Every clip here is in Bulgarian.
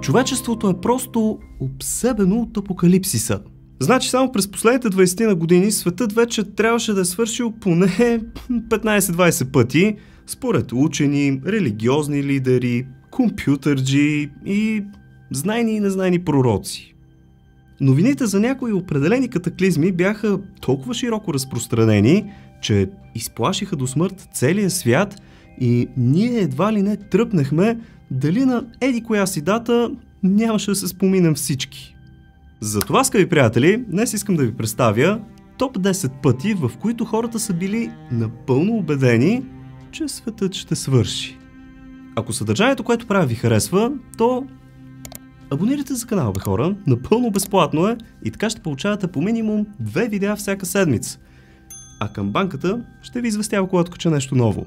Човечеството е просто обсебено от апокалипсиса. Значи само през последните 20 на години светът вече трябваше да е свършил поне 15-20 пъти, според учени, религиозни лидери, компютърджи и знайни и незнайни пророци. Новините за някои определени катаклизми бяха толкова широко разпространени, че изплашиха до смърт целия свят и ние едва ли не тръпнахме дали на еди коя си дата нямаше да се споминем всички. Затова, скъпи приятели, днес искам да ви представя топ 10 пъти, в които хората са били напълно убедени, че светът ще свърши. Ако съдържанието, което правя, ви харесва, то абонирайте за канала, бе хора, напълно безплатно е и така ще получавате по минимум 2 видеа всяка седмица. А към банката ще ви известява, когато кача нещо ново.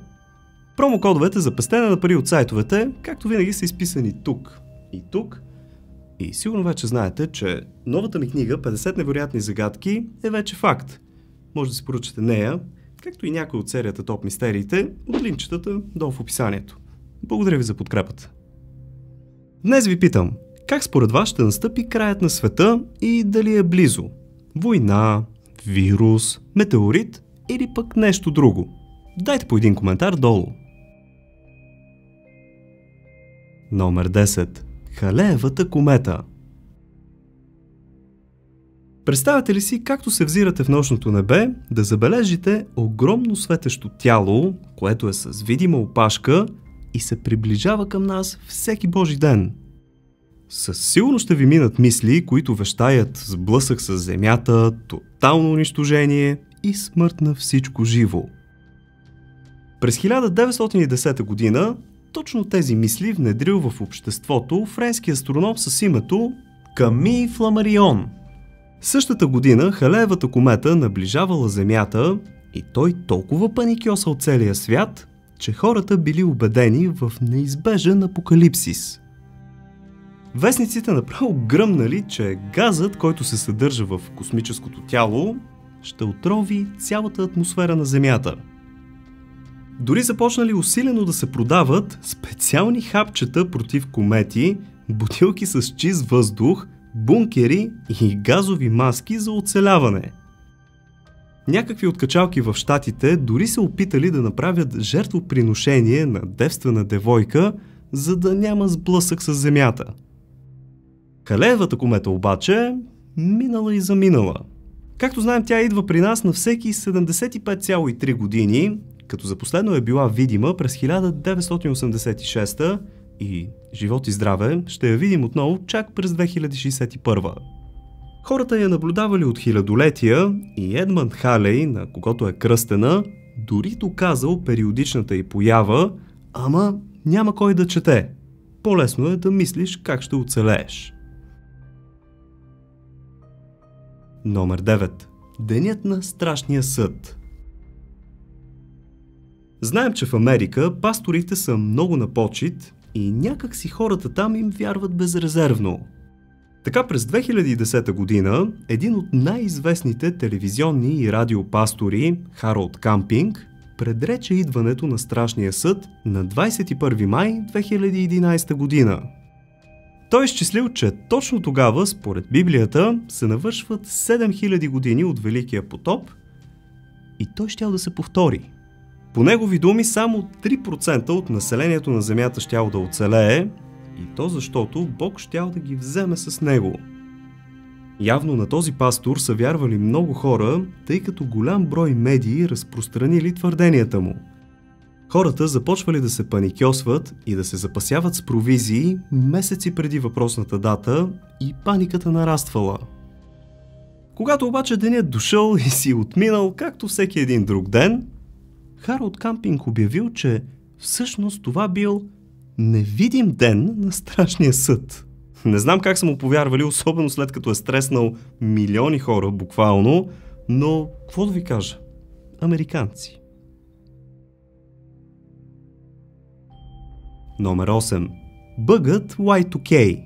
Промокодовете за пестене на пари от сайтовете, както винаги, са изписани тук и тук. И сигурно вече знаете, че новата ми книга 50 невероятни загадки е вече факт. Може да си поръчате нея, както и някой от серията Топ мистериите, от линкчетата долу в описанието. Благодаря ви за подкрепата. Днес ви питам, как според вас ще настъпи краят на света и дали е близо? Война, вирус, метеорит или пък нещо друго? Дайте по един коментар долу. Номер 10. Халеевата комета. Представяте ли си, както се взирате в нощното небе, да забележите огромно светещо тяло, което е с видима опашка и се приближава към нас всеки божи ден? Със сигурност ще ви минат мисли, които вещаят сблъсък с земята, тотално унищожение и смърт на всичко живо. През 1910 година точно тези мисли внедрил в обществото френски астроном с името Ками Фламарион. Същата година Халеевата комета наближавала Земята и той толкова паникьосал целия свят, че хората били убедени в неизбежен апокалипсис. Вестниците направо гръмнали, че газът, който се съдържа в космическото тяло, ще отрови цялата атмосфера на Земята. Дори започнали усилено да се продават специални хапчета против комети, бутилки с чист въздух, бункери и газови маски за оцеляване. Някакви откачалки в щатите дори се опитали да направят жертвоприношение на девствена девойка, за да няма сблъсък с Земята. Халеевата комета обаче минала и заминала. Както знаем, тя идва при нас на всеки 75,3 години, като за последно е била видима през 1986 и живот и здраве ще я видим отново чак през 2061. Хората я наблюдавали от хилядолетия и Едмънд Халей, на когото е кръстена, дори доказал периодичната й поява, ама няма кой да чете. По-лесно е да мислиш как ще оцелееш. Номер 9. Денят на страшния съд. Знаем, че в Америка пасторите са много на почит и някак си хората там им вярват безрезервно. Така през 2010 година един от най-известните телевизионни и радиопастори, Харолд Кампинг, предрече идването на страшния съд на 21 май 2011 година. Той изчислил, че точно тогава, според Библията, се навършват 7000 години от Великия потоп и той щял да се повтори. По негови думи, само 3% от населението на Земята щяло да оцелее, и то защото Бог щял да ги вземе с него. Явно на този пастор са вярвали много хора, тъй като голям брой медии разпространили твърденията му. Хората започвали да се паникьосват и да се запасяват с провизии месеци преди въпросната дата и паниката нараствала. Когато обаче денят дошъл и си отминал, както всеки един друг ден, Харолд Кампинг обявил, че всъщност това бил невидим ден на страшния съд. Не знам как са му повярвали, особено след като е стреснал милиони хора буквално, но какво да ви кажа? Американци. Номер 8. Бъгът Y2K.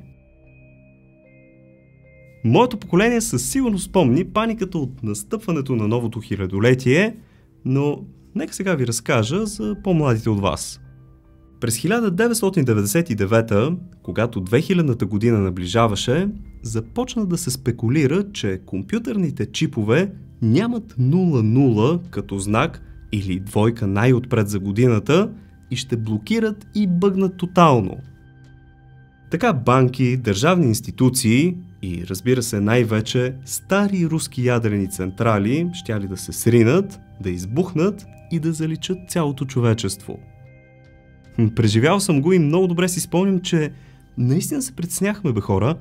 Моето поколение със сигурност спомни паниката от настъпването на новото хилядолетие, но нека сега ви разкажа за по-младите от вас. През 1999, когато 2000-та година наближаваше, започна да се спекулира, че компютърните чипове нямат 00 като знак или двойка най-отпред за годината и ще блокират и бъгнат тотално. Така банки, държавни институции и, разбира се, най-вече стари руски ядрени централи щяли да се сринат, да избухнат и да заличат цялото човечество. Преживял съм го и много добре си спомням, че наистина се притесняхме, бе хора.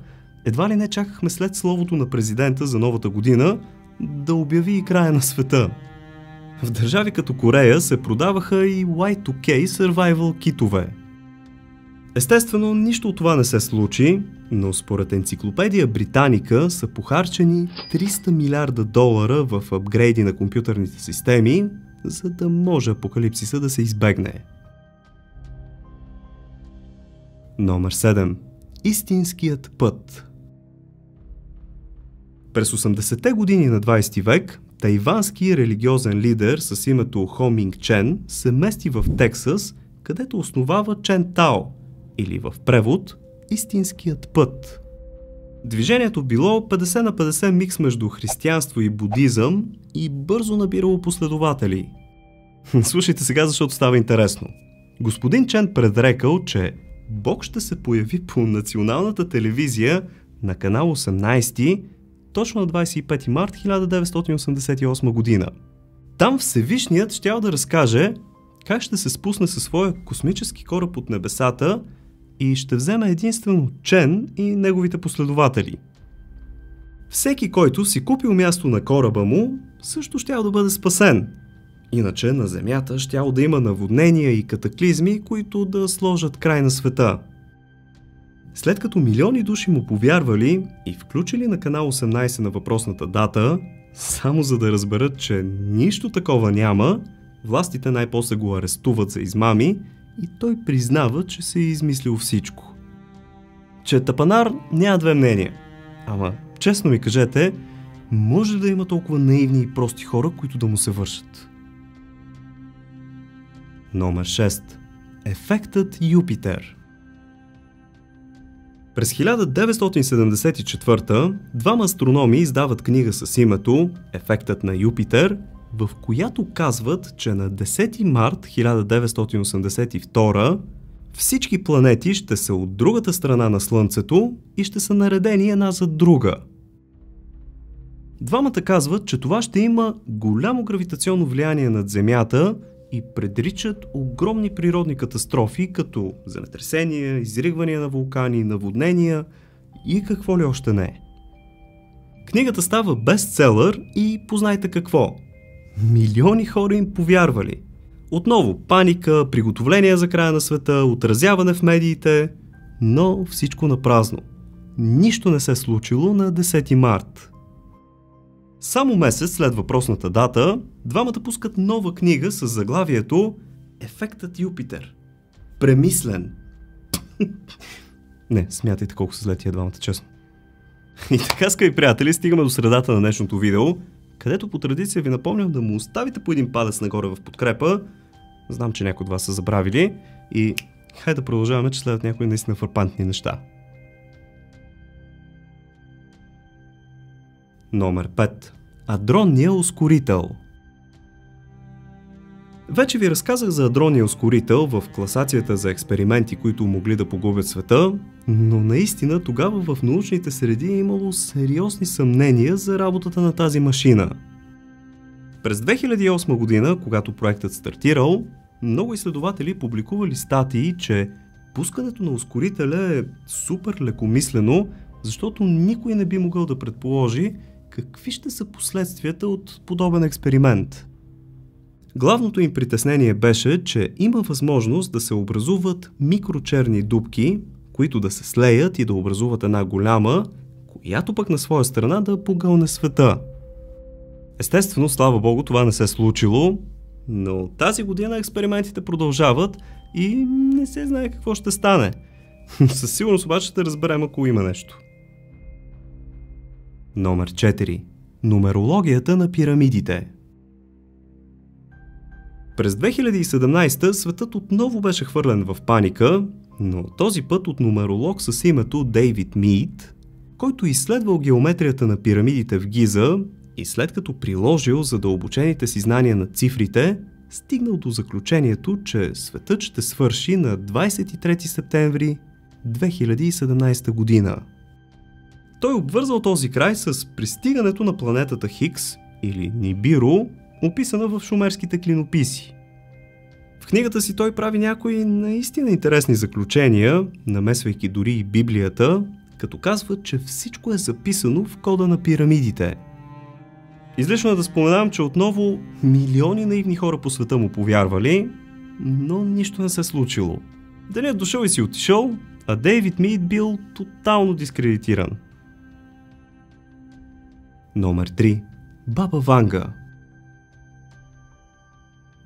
Едва ли не чакахме след словото на президента за новата година да обяви и края на света. В държави като Корея се продаваха и Y2K survival китове. Естествено, нищо от това не се случи, но според енциклопедия Британика са похарчени $300 милиарда в апгрейди на компютърните системи, за да може апокалипсиса да се избегне. Номер 7. Истинският път. През 80-те години на 20 век тайвански религиозен лидер с името Хо Минг Чен се мести в Тексас, където основава Чен Тао, или в превод Истинският път. Движението било 50 на 50 микс между християнство и будизъм и бързо набирало последователи. Слушайте сега, защото става интересно. Господин Чен предрекал, че Бог ще се появи по националната телевизия на канал 18 точно на 25 март 1988 година. Там Всевишният щял да разкаже как ще се спусне със своя космически кораб от небесата и ще вземе единствено Чен и неговите последователи. Всеки, който си купил място на кораба му, също щял да бъде спасен. Иначе на Земята щяло да има наводнения и катаклизми, които да сложат край на света. След като милиони души му повярвали и включили на канал 18 на въпросната дата, само за да разберат, че нищо такова няма, властите най-после го арестуват за измами и той признава, че се е измислил всичко. Че тапанар няма две мнения. Ама, честно ми кажете, може да има толкова наивни и прости хора, които да му се вършат. Номер 6. Ефектът Юпитер. През 1974 двама астрономи издават книга с името Ефектът на Юпитер, в която казват, че на 10 март 1982 всички планети ще са от другата страна на Слънцето и ще са наредени една зад друга. Двамата казват, че това ще има голямо гравитационно влияние над Земята и предричат огромни природни катастрофи, като земетресения, изригвания на вулкани, наводнения и какво ли още не. Книгата става бестселър и познайте какво. Милиони хора им повярвали. Отново паника, приготовления за края на света, отразяване в медиите, но всичко напразно. Нищо не се е случило на 10 март. Само месец след въпросната дата, двамата пускат нова книга с заглавието Ефектът Юпитер. Премислен. Не, смятайте колко са зле тия двамата, честно. И така, скъпи приятели, стигаме до средата на днешното видео, където по традиция ви напомням да му оставите по един палец нагоре в подкрепа. Знам, че някои от вас са забравили и хайде да продължаваме, че следват някои наистина фрапантни неща. Номер 5. Адронния ускорител. Вече ви разказах за адронния ускорител в класацията за експерименти, които могли да погубят света, но наистина тогава в научните среди е имало сериозни съмнения за работата на тази машина. През 2008 година, когато проектът стартирал, много изследователи публикували статии, че пускането на ускорителя е супер лекомислено, защото никой не би могъл да предположи какви ще са последствията от подобен експеримент. Главното им притеснение беше, че има възможност да се образуват микрочерни дупки, които да се слеят и да образуват една голяма, която пък на своя страна да погълне света. Естествено, слава богу, това не се е случило, но тази година експериментите продължават и не се знае какво ще стане. Със сигурност обаче ще разберем, ако има нещо. Номер 4. Нумерологията на пирамидите. През 2017 светът отново беше хвърлен в паника, но този път от нумеролог с името Дейвид Мийт, който изследвал геометрията на пирамидите в Гиза и след като приложил задълбочените си знания на цифрите, стигнал до заключението, че светът ще свърши на 23 септември 2017 година. Той обвързал този край с пристигането на планетата Хикс или Нибиро, описана в шумерските клинописи. В книгата си той прави някои наистина интересни заключения, намесвайки дори и Библията, като казва, че всичко е записано в кода на пирамидите. Излишно е да споменам, че отново милиони наивни хора по света му повярвали, но нищо не се случило. Денят дошъл и си отишъл, а Дейвид Мийт бил тотално дискредитиран. Номер 3. Баба Ванга.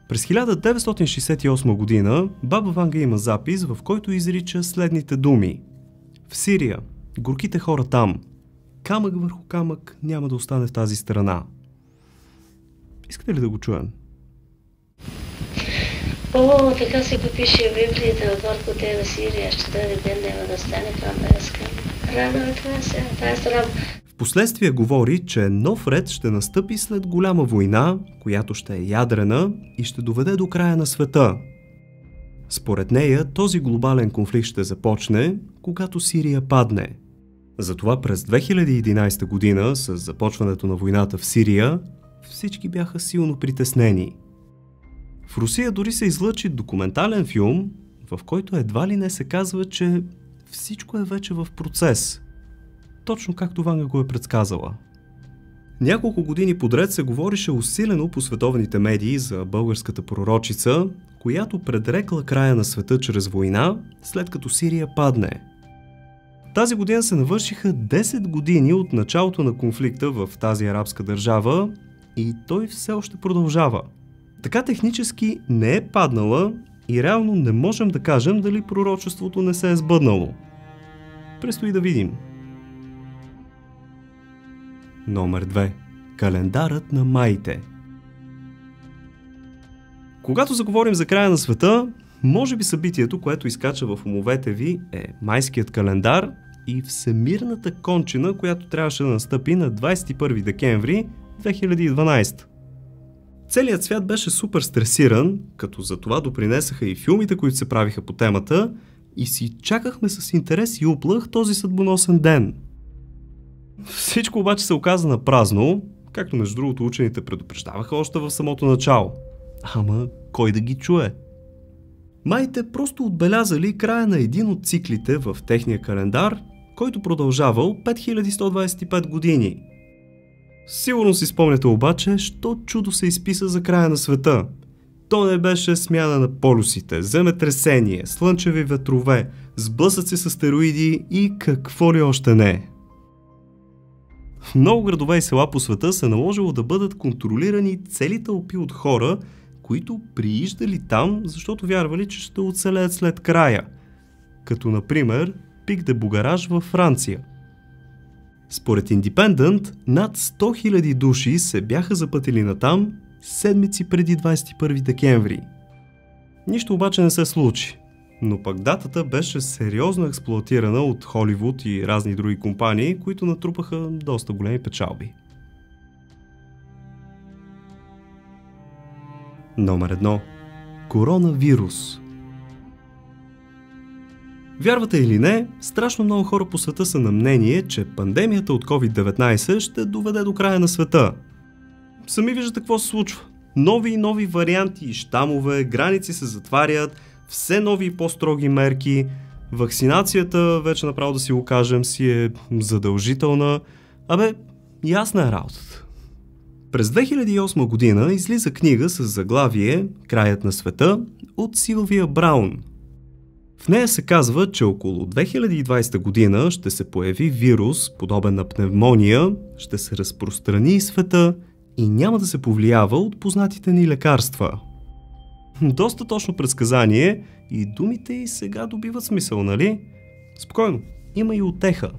През 1968 година Баба Ванга има запис, в който изрича следните думи: в Сирия, горките хора там, камък върху камък няма да остане в тази страна. Искате ли да го чуем? О, така се го пише в Библията, горко те на Сирия, ще дойде ден, няма да стане камък. Рано е това сега, тази страна. Впоследствие говори, че нов ред ще настъпи след голяма война, която ще е ядрена и ще доведе до края на света. Според нея, този глобален конфликт ще започне, когато Сирия падне. Затова през 2011 година, с започването на войната в Сирия, всички бяха силно притеснени. В Русия дори се излъчи документален филм, в който едва ли не се казва, че всичко е вече в процес. Точно както Ванга го е предсказала. Няколко години подред се говорише усилено по световните медии за българската пророчица, която предрекла края на света чрез война, след като Сирия падне. Тази година се навършиха 10 години от началото на конфликта в тази арабска държава и той все още продължава. Така технически не е паднала и реално не можем да кажем дали пророчеството не се е сбъднало. Предстои да видим. Номер 2. Календарът на маите. Когато заговорим за края на света, може би събитието, което изкача в умовете ви, е майският календар и всемирната кончина, която трябваше да настъпи на 21 декември 2012. Целият свят беше супер стресиран, като за това допринесаха и филмите, които се правиха по темата, и си чакахме с интерес и уплах този съдбоносен ден. Всичко обаче се оказа на празно, както между другото учените предупреждаваха още в самото начало. Ама кой да ги чуе? Майите просто отбелязали края на един от циклите в техния календар, който продължавал 5125 години. Сигурно си спомняте обаче, що чудо се изписа за края на света. То не беше смяна на полюсите, земетресение, слънчеви ветрове, сблъсъци с астероиди и какво ли още не. В много градове и села по света се наложило да бъдат контролирани цели тълпи от хора, които прииждали там, защото вярвали, че ще оцелеят след края. Като например Пик де Бугараш във Франция. Според Independent, над 100 000 души се бяха запътили натам седмици преди 21 декември. Нищо обаче не се случи, но пък датата беше сериозно експлоатирана от Холивуд и разни други компании, които натрупаха доста големи печалби. Номер 1. Коронавирус. Вярвате или не, страшно много хора по света са на мнение, че пандемията от COVID-19 ще доведе до края на света. Сами виждате какво се случва. Нови и нови варианти и щамове, граници се затварят, все нови и по-строги мерки, вакцинацията, вече направо да си го кажем, си е задължителна. Ясна е работата. През 2008 година излиза книга с заглавие "Краят на света" от Силвия Браун. В нея се казва, че около 2020 година ще се появи вирус, подобен на пневмония, ще се разпространи из света и няма да се повлиява от познатите ни лекарства. Доста точно предсказание и думите и сега добиват смисъл, нали? Спокойно, има и утеха.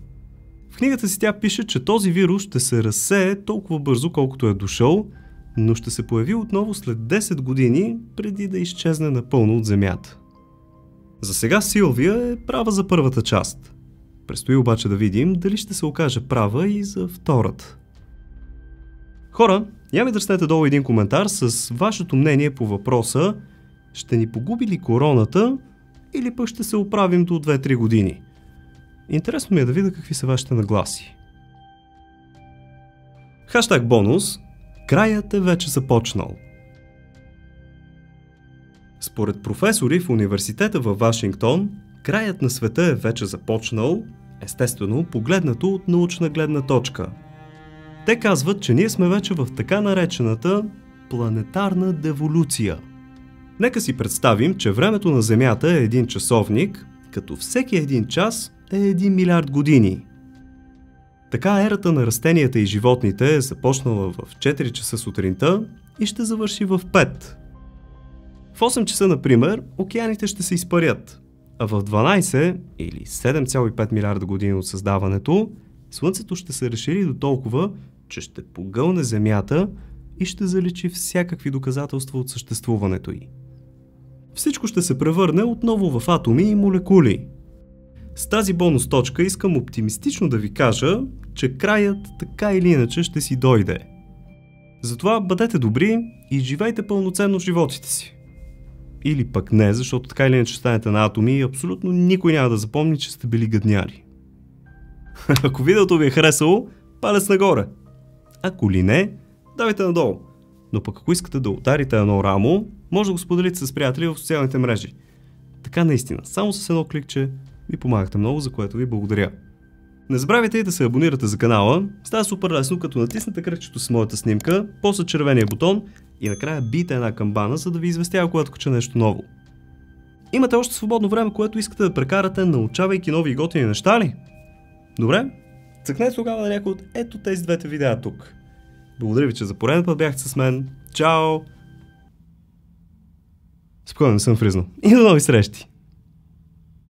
В книгата си тя пише, че този вирус ще се разсее толкова бързо, колкото е дошъл, но ще се появи отново след 10 години, преди да изчезне напълно от Земята. За сега Силвия е права за първата част. Предстои обаче да видим дали ще се окаже права и за втората. Хора, я ми дръснете долу един коментар с вашето мнение по въпроса: ще ни погуби ли короната или пък ще се оправим до 2-3 години? Интересно ми е да видя какви са вашите нагласи. Хаштаг бонус: краят е вече започнал. Според професори в университета във Вашингтон, краят на света е вече започнал, естествено погледнато от научна гледна точка. Те казват, че ние сме вече в така наречената планетарна деволюция. Нека си представим, че времето на Земята е един часовник, като всеки един час е 1 милиард години. Така ерата на растенията и животните е започнала в 4 часа сутринта и ще завърши в 5. В 8 часа, например, океаните ще се изпарят, а в 12 или 7,5 милиарда години от създаването, Слънцето ще се разшири до толкова, че ще погълне Земята и ще заличи всякакви доказателства от съществуването й. Всичко ще се превърне отново в атоми и молекули. С тази бонус точка искам оптимистично да ви кажа, че краят така или иначе ще си дойде. Затова бъдете добри и живейте пълноценно животите си. Или пък не, защото така или иначе станете на атоми и абсолютно никой няма да запомни, че сте били гадняри. Ако видеото ви е харесало, палец нагоре. Ако ли не, давайте надолу. Но пък ако искате да ударите едно рамо, може да го споделите с приятели в социалните мрежи. Така наистина, само с едно кликче ми помагахте много, за което ви благодаря. Не забравяйте и да се абонирате за канала. Става супер лесно, като натиснете кръгчето с моята снимка, после червения бутон и накрая бийте една камбана, за да ви известява, когато кача нещо ново. Имате още свободно време, което искате да прекарате, научавайки нови и готини неща ли? Добре? Цъкнете тогава на някой от ето тези двете видеа тук. Благодаря ви, че за пореден път бяхте с мен. Чао! Спокойно, не съм фризнал. И до нови срещи!